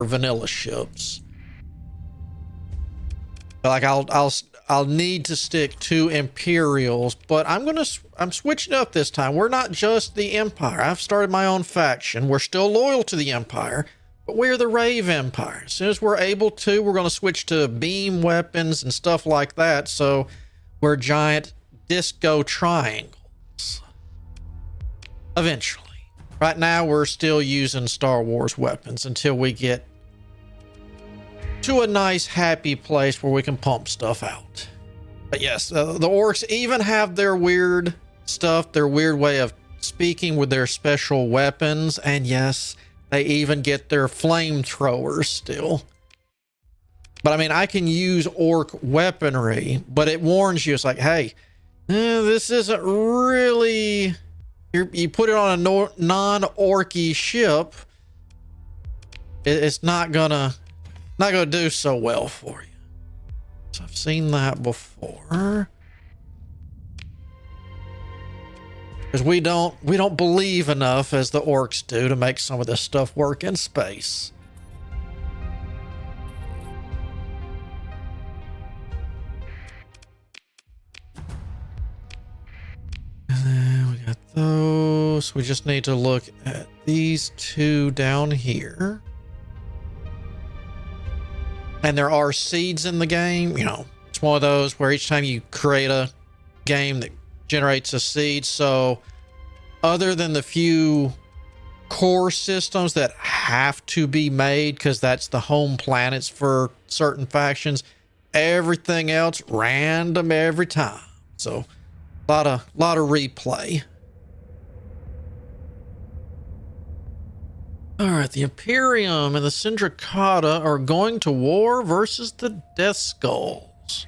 or vanilla ships. Like I'll need to stick to Imperials, but I'm switching up this time. We're not just the Empire. I've started my own faction. We're still loyal to the Empire, but we're the Rave Empire. As soon as we're able to, we're going to switch to beam weapons and stuff like that. So we're giant disco triangles. Eventually. Right now, we're still using Star Wars weapons until we get to a nice, happy place where we can pump stuff out. But yes, the orcs even have their weird stuff, their weird way of speaking with their special weapons. And yes, they even get their flamethrowers still. But I mean, I can use orc weaponry, but it warns you. It's like, hey, this isn't really... You put it on a non-orky ship, it's not gonna do so well for you. So I've seen that before. Because we don't believe enough as the orcs do to make some of this stuff work in space. And then we got those. We just need to look at these two down here. And there are seeds in the game. You know, it's one of those where each time you create a game that generates a seed. So other than the few core systems that have to be made because that's the home planets for certain factions, everything else random every time. So lot of replay. All right, the Imperium and the Syndicata are going to war versus the Death Skulls.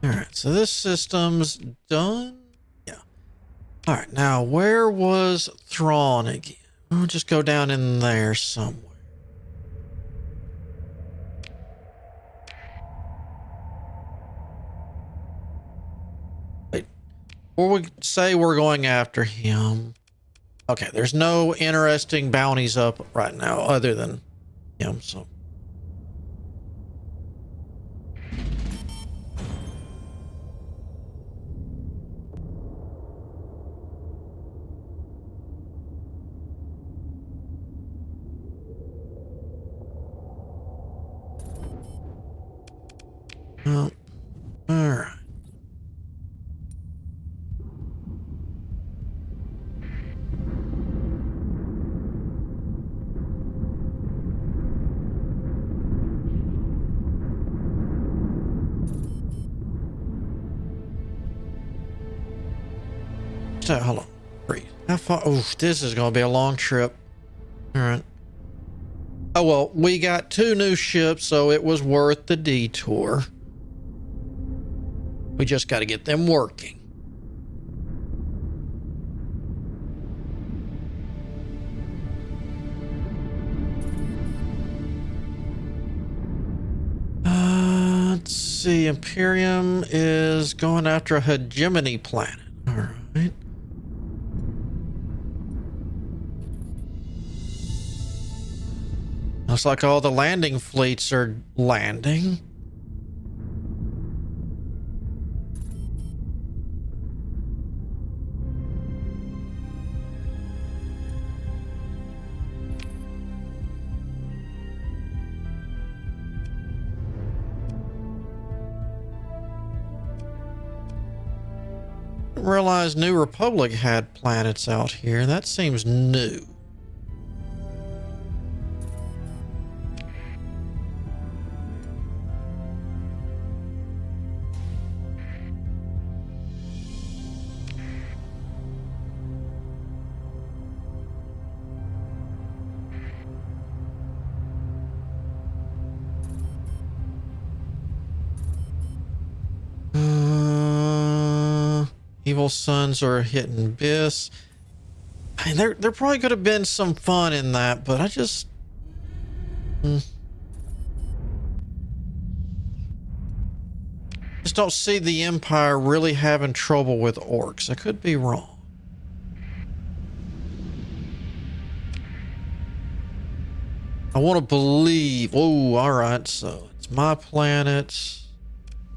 All right, so this system's done. All right, now where was Thrawn again? We'll just go down in there somewhere. Wait, before we say we're going after him. Okay, there's no interesting bounties up right now other than him, so. Oh, all right. So, hold on. Breathe. How far? Oh, this is going to be a long trip. All right. Oh, well, we got 2 new ships, so it was worth the detour. We just got to get them working. Let's see. Imperium is going after a hegemony planet. All right. Looks like all the landing fleets are landing. Realized New Republic had planets out here. That seems new. Evil Sons are hitting Biss. I mean, there probably could have been some fun in that, but I just... just don't see the Empire really having trouble with orcs. I could be wrong. I want to believe. Oh, all right. So it's my planet.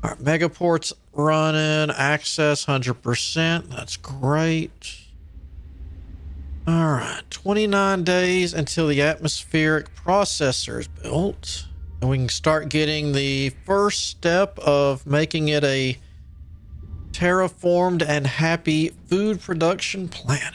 All right, Megaport's running. Access 100%. That's great. All right. 29 days until the atmospheric processor is built. And we can start getting the first step of making it a terraformed and happy food production planet.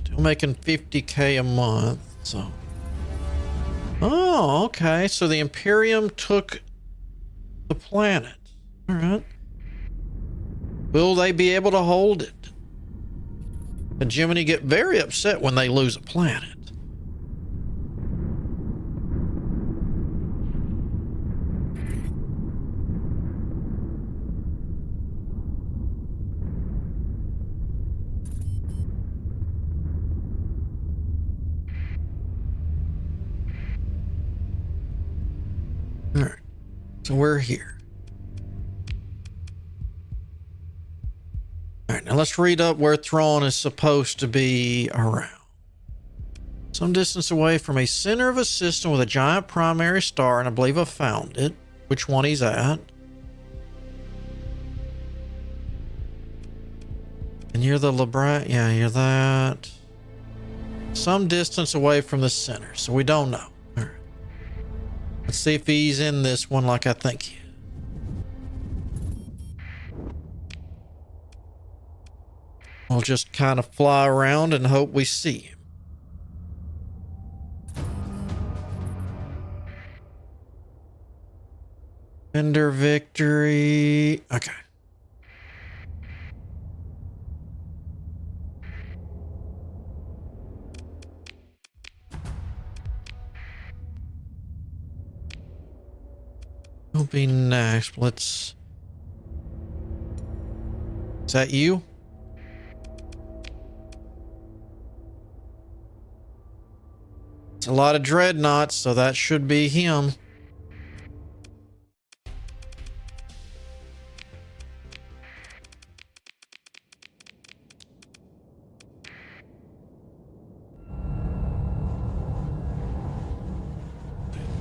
Still making 50K a month, so. Oh, okay. So the Imperium took the planet. All right. Will they be able to hold it? The Gemini get very upset when they lose a planet. All right. So we're here. All right, now let's read up where Thrawn is supposed to be around. Some distance away from a center of a system with a giant primary star, and I believe I found it. Which one he's at. And you're the LeBron. Yeah, you're that. Some distance away from the center, so we don't know. All right. Let's see if he's in this one like I think he is. We'll just kind of fly around and hope we see him. Vendor victory. Okay. Who'll be next? Let's. Is that you? It's a lot of dreadnoughts, so that should be him.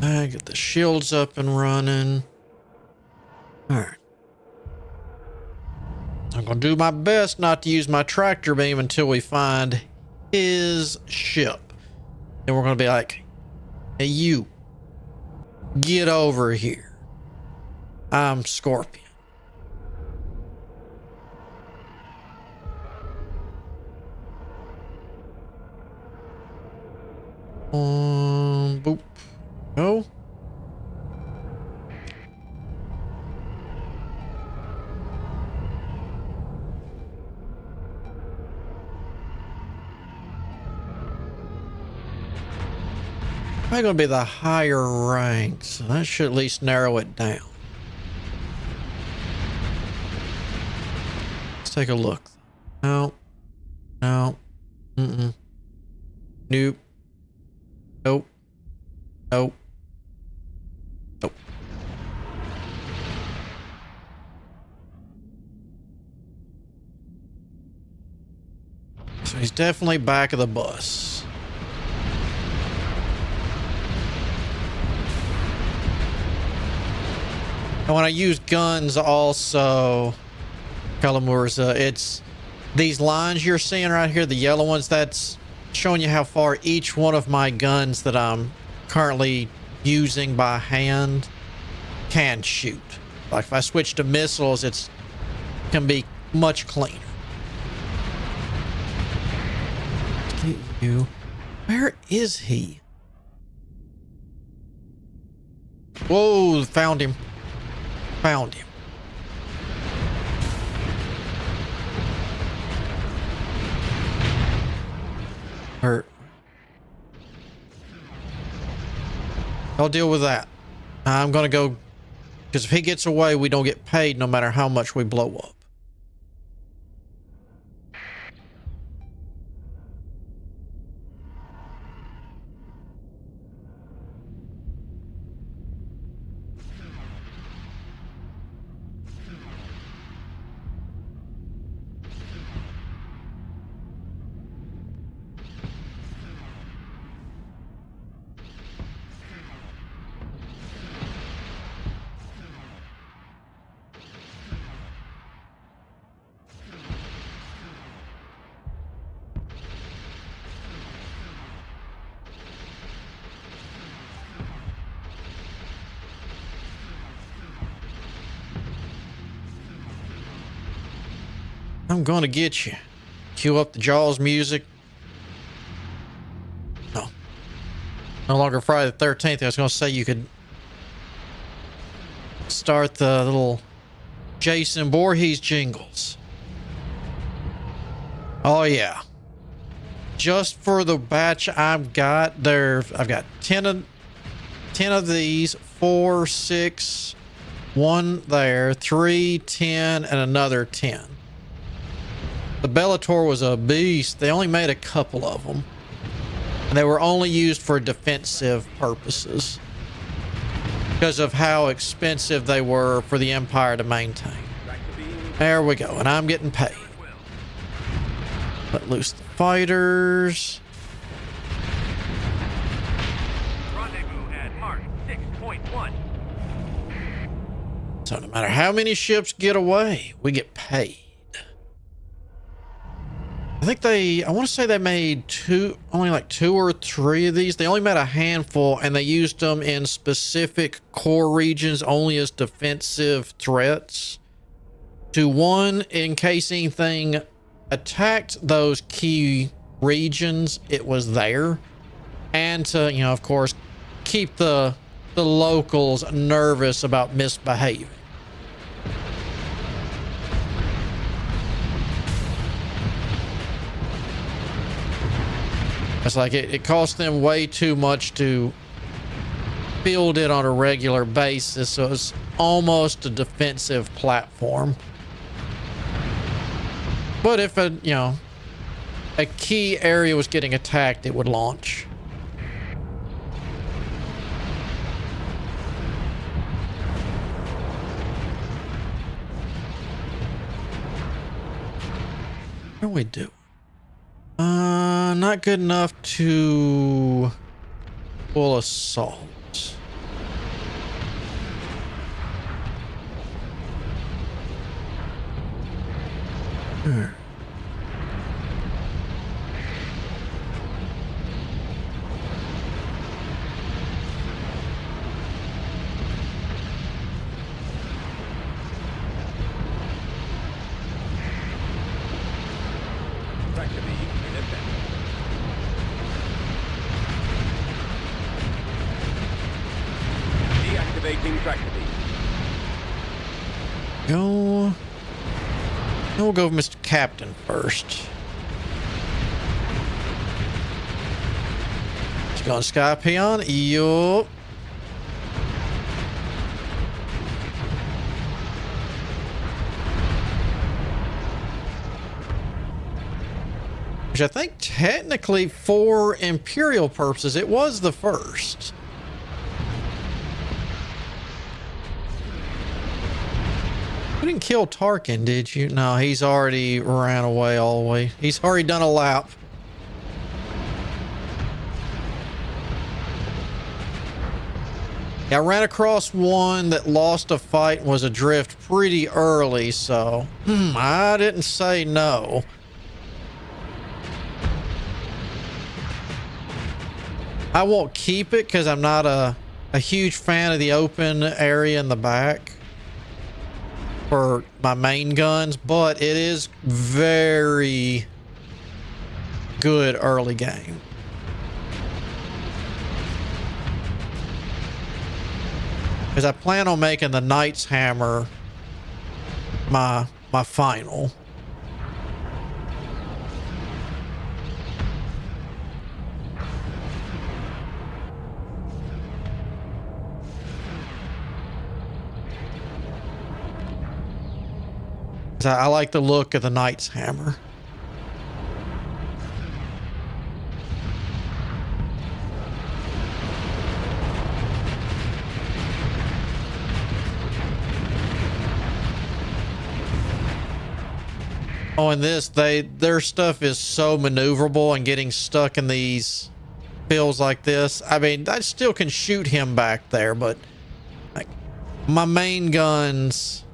I get the shields up and running. All right. I'm going to do my best not to use my tractor beam until we find his ship. And we're going to be like, hey, you, get over here. I'm Scorpion. Boop. Go. Probably going to be the higher rank, so that should at least narrow it down. Let's take a look. No. No. Mm-mm. Nope. Nope. Nope. Nope. So he's definitely back of the bus. And when I use guns also, Kalamurza, it's these lines you're seeing right here, the yellow ones, that's showing you how far each one of my guns that I'm currently using by hand can shoot. Like if I switch to missiles, it's can be much cleaner. You, where is he? Whoa, found him. Found him. Hurt. I'll deal with that. I'm going to go, because if he gets away, we don't get paid no matter how much we blow up. I'm going to get you. Cue up the Jaws music. No. No longer Friday the 13th. I was going to say you could start the little Jason Voorhees jingles. Oh, yeah. Just for the batch I've got there, I've got 10 of these, 4, 6, 1 there, 3, 10, and another 10. The Bellator was a beast. They only made a couple of them. And they were only used for defensive purposes because of how expensive they were for the Empire to maintain. There we go. And I'm getting paid. Let loose the fighters. Rendezvous at Mark 6.1. So no matter how many ships get away, we get paid. I think I want to say they made only like 2 or 3 of these. They only made a handful, and they used them in specific core regions only as defensive threats. To one, in case anything attacked those key regions, it was there. And to, of course, keep the locals nervous about misbehaving. It's like it cost them way too much to build it on a regular basis, so it's almost a defensive platform. But if a key area was getting attacked, it would launch. What do we do? Not good enough to full assault. We'll go with Mr. Captain first. He's going Sky Peon. Yup. Which I think technically for Imperial purposes, it was the first. You didn't kill Tarkin, did you? No, he's already ran away all the way. He's already done a lap. I ran across one that lost a fight and was adrift pretty early, so I didn't say no. I won't keep it because I'm not a huge fan of the open area in the back for my main guns, but it is very good early game. Because I plan on making the Knight's Hammer my final. I like the look of the Knight's Hammer. Oh, and their stuff is so maneuverable, and getting stuck in these fields like this. I mean, I still can shoot him back there, but like my main guns,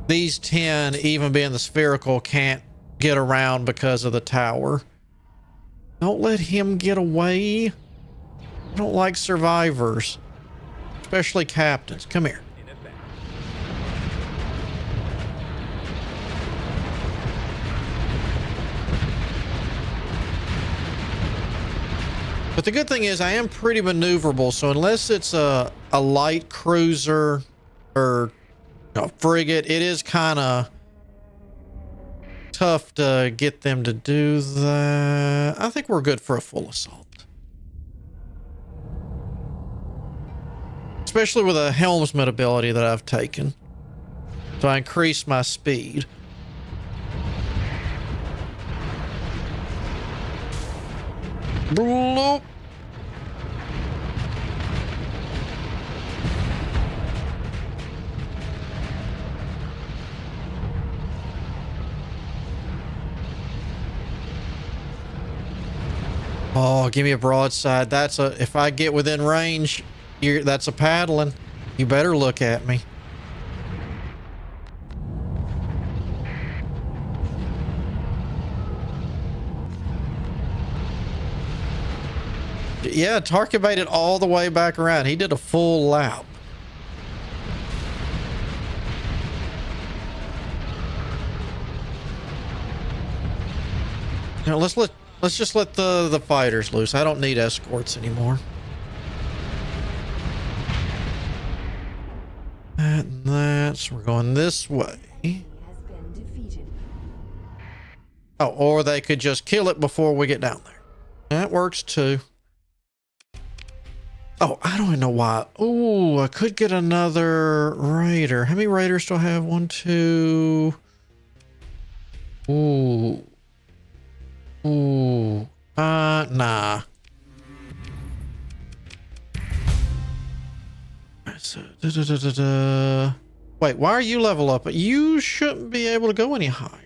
these 10, even being the spherical, can't get around because of the tower. Don't let him get away. I don't like survivors, especially captains. Come here. But the good thing is I am pretty maneuverable, so unless it's a light cruiser or a frigate, it is kind of tough to get them to do that. I think we're good for a full assault. Especially with a helmsman ability that I've taken. So I increase my speed. Bloop. Oh, give me a broadside. That's a, if I get within range, that's a paddling. You better look at me. Yeah, Tarkin made it all the way back around. He did a full lap. Now let's just let the fighters loose. I don't need escorts anymore. That's we're going this way. Oh, or they could just kill it before we get down there. That works too. Oh, I don't even know why. Oh, I could get another raider. How many raiders do I have? 1, 2. Ooh. Ooh. Nah. So, wait, why are you level up? You shouldn't be able to go any higher.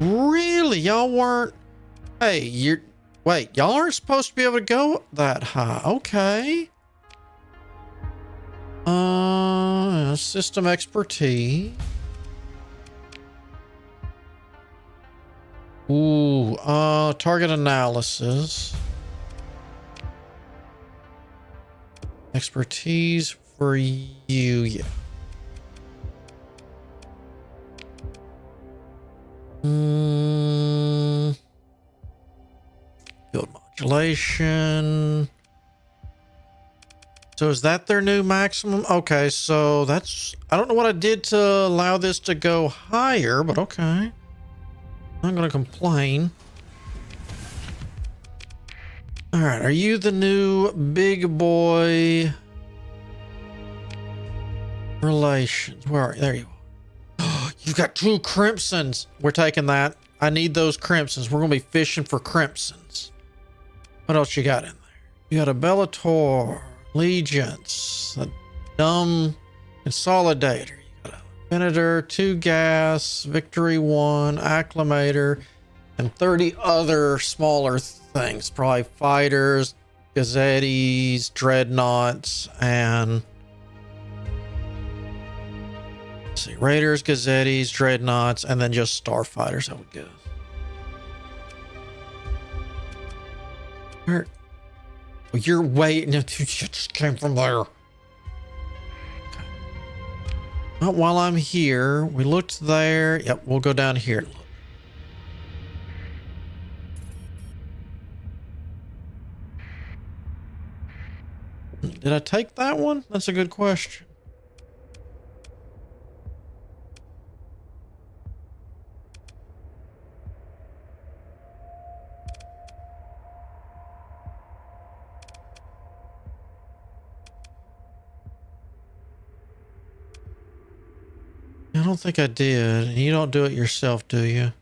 Really? Y'all weren't... Hey, wait, y'all aren't supposed to be able to go that high. Okay. System expertise. Ooh, target analysis. Expertise for you, yeah. Field modulation. So is that their new maximum? Okay, so that's... I don't know what I did to allow this to go higher, but okay. I'm not going to complain. All right, are you the new big boy relations? Where are you? There you are. You've got 2 crimsons. We're taking that. I need those crimsons. We're going to be fishing for crimsons. What else you got in there? You got a Bellator, Allegiance, a dumb consolidator. You got a Venator, 2 gas, Victory 1, Acclimator, and 30 other smaller things. Probably fighters, Gazettis, dreadnoughts, and... Let's see, Raiders, Gazettis, dreadnoughts, and then just starfighters, I would guess. Where? Oh, you're waiting. You just came from there. Okay. Well, while I'm here, we looked there. Yep, we'll go down here. Did I take that one? That's a good question. don't think I did. You don't do it yourself, do you?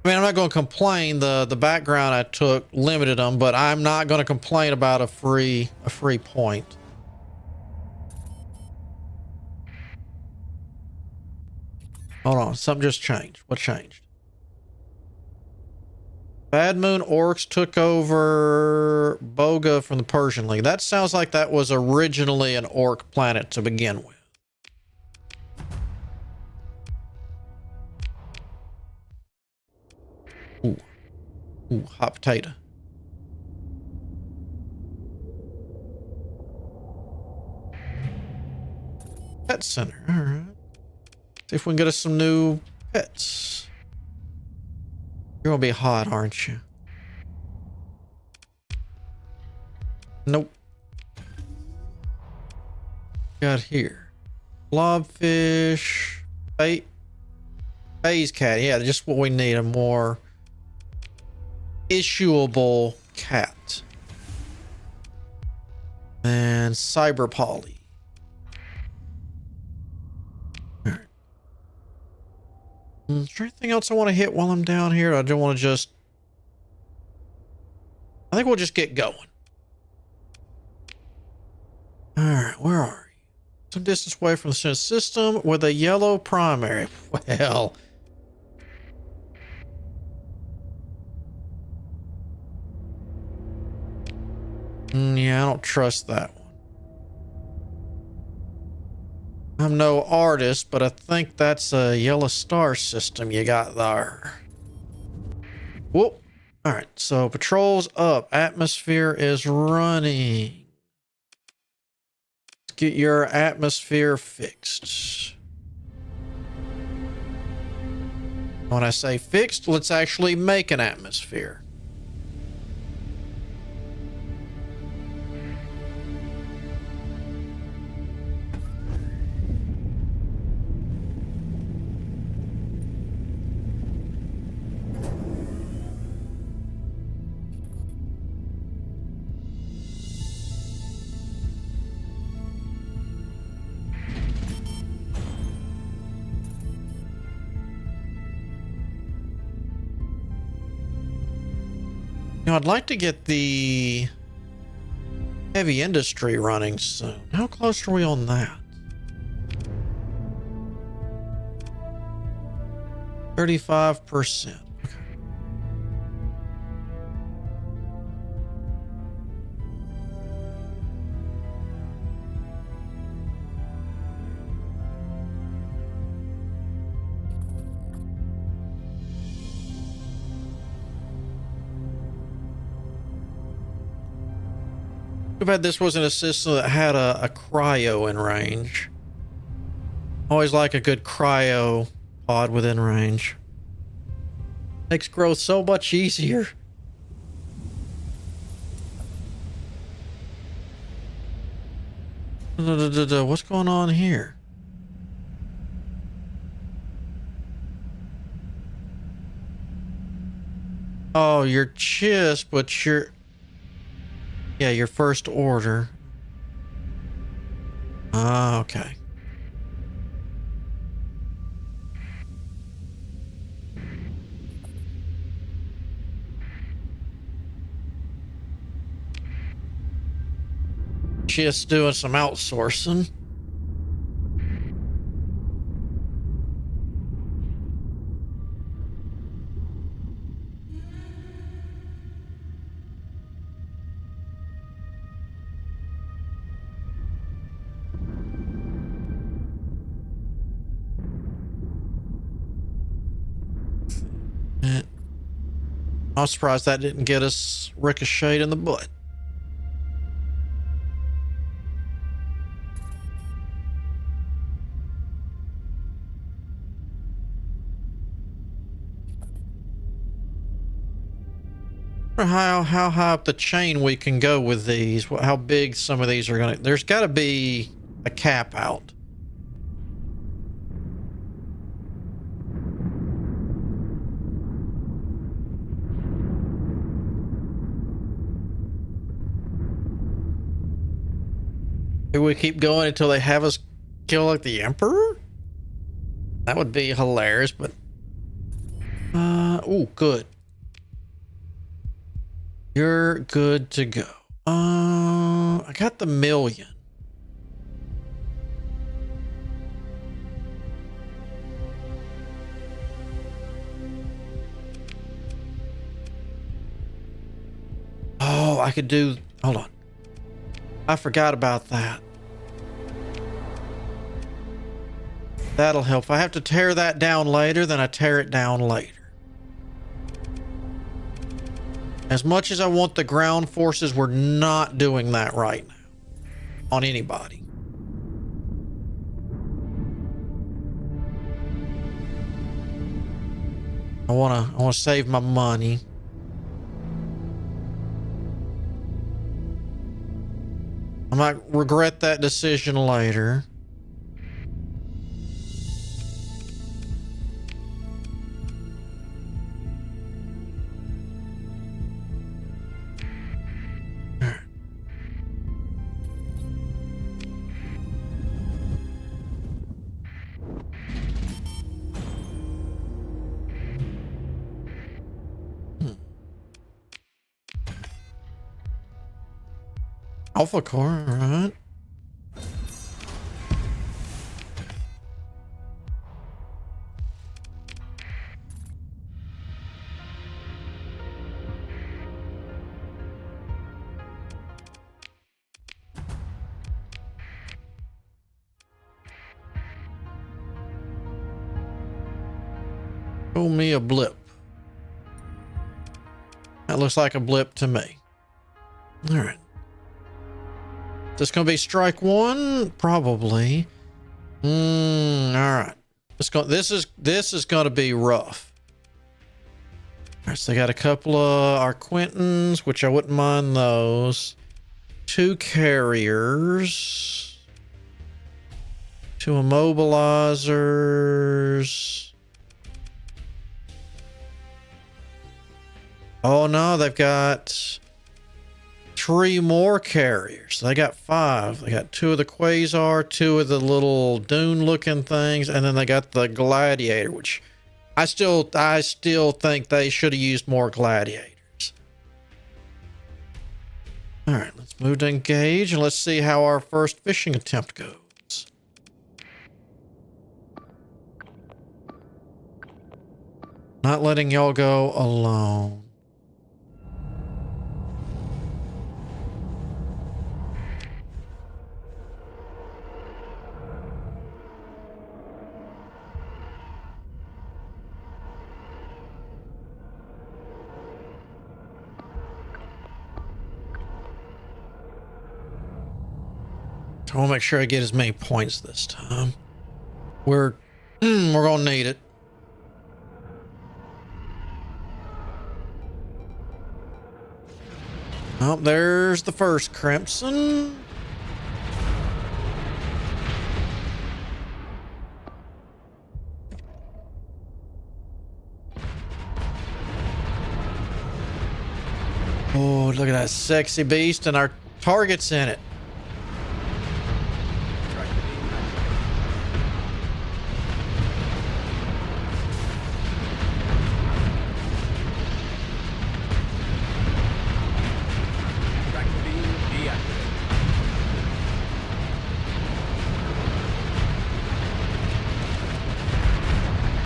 I mean, I'm not going to complain. The background I took limited them, but I'm not going to complain about a free point. Hold on, something just changed. What changed? Bad Moon Orcs took over Boga from the Persian League. That sounds like that was originally an orc planet to begin with. Ooh. Ooh, hot potato. Pet center. All right. See if we can get us some new pets. You're gonna be hot, aren't you? Nope. Got here. Blobfish. Phase cat. Yeah, just what we need. A more issuable cat. And cyber poly. Alright. Is there anything else I want to hit while I'm down here? I don't want to just... I think we'll just get going. Alright, where are you? Some distance away from the center system with a yellow primary. Well... yeah, I don't trust that one. I'm no artist, but I think that's a yellow star system you got there. Whoop. All right, so patrol's up. Atmosphere is running. Let's get your atmosphere fixed. When I say fixed, let's actually make an atmosphere. You know, I'd like to get the heavy industry running soon. How close are we on that? 35%. Okay. Too bad this wasn't a system that had a cryo in range. Always like a good cryo pod within range. Makes growth so much easier. What's going on here? Oh, your chist, but your... yeah, your first order. Ah, okay. Just doing some outsourcing. I'm surprised that didn't get us ricocheted in the butt. How high up the chain we can go with these, how big some of these are gonna... there's got to be a cap out. Maybe we keep going until they have us kill like the Emperor? That would be hilarious, but oh, good. You're good to go. I got the million. Oh, I could do, hold on. I forgot about that. That'll help. If I have to tear that down later, then I tear it down later. As much as I want the ground forces, we're not doing that right now on anybody. I wanna save my money. I might regret that decision later. Alpha core, all right. Show me a blip. That looks like a blip to me. All right. This gonna be strike one? Probably. All right. This is gonna be rough. All right, so they got a couple of our Quintons, which I wouldn't mind those. 2 carriers. 2 immobilizers. Oh no, they've got 3 more carriers. They got 5. They got 2 of the Quasar, 2 of the little Dune looking things, and then they got the Gladiator, which I still think they should have used more Gladiators. All right, let's move to engage and let's see how our first fishing attempt goes. Not letting y'all go alone. I want to make sure I get as many points this time. We're gonna need it. Oh, there's the first Crimson. Oh, look at that sexy beast, and our target's in it.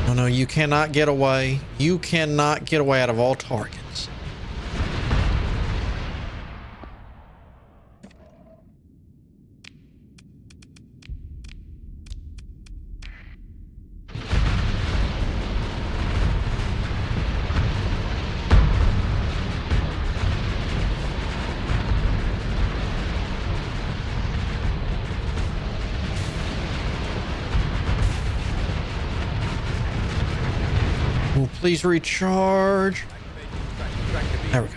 Oh no, you cannot get away. You cannot get away out of all targets. Please recharge. There we go.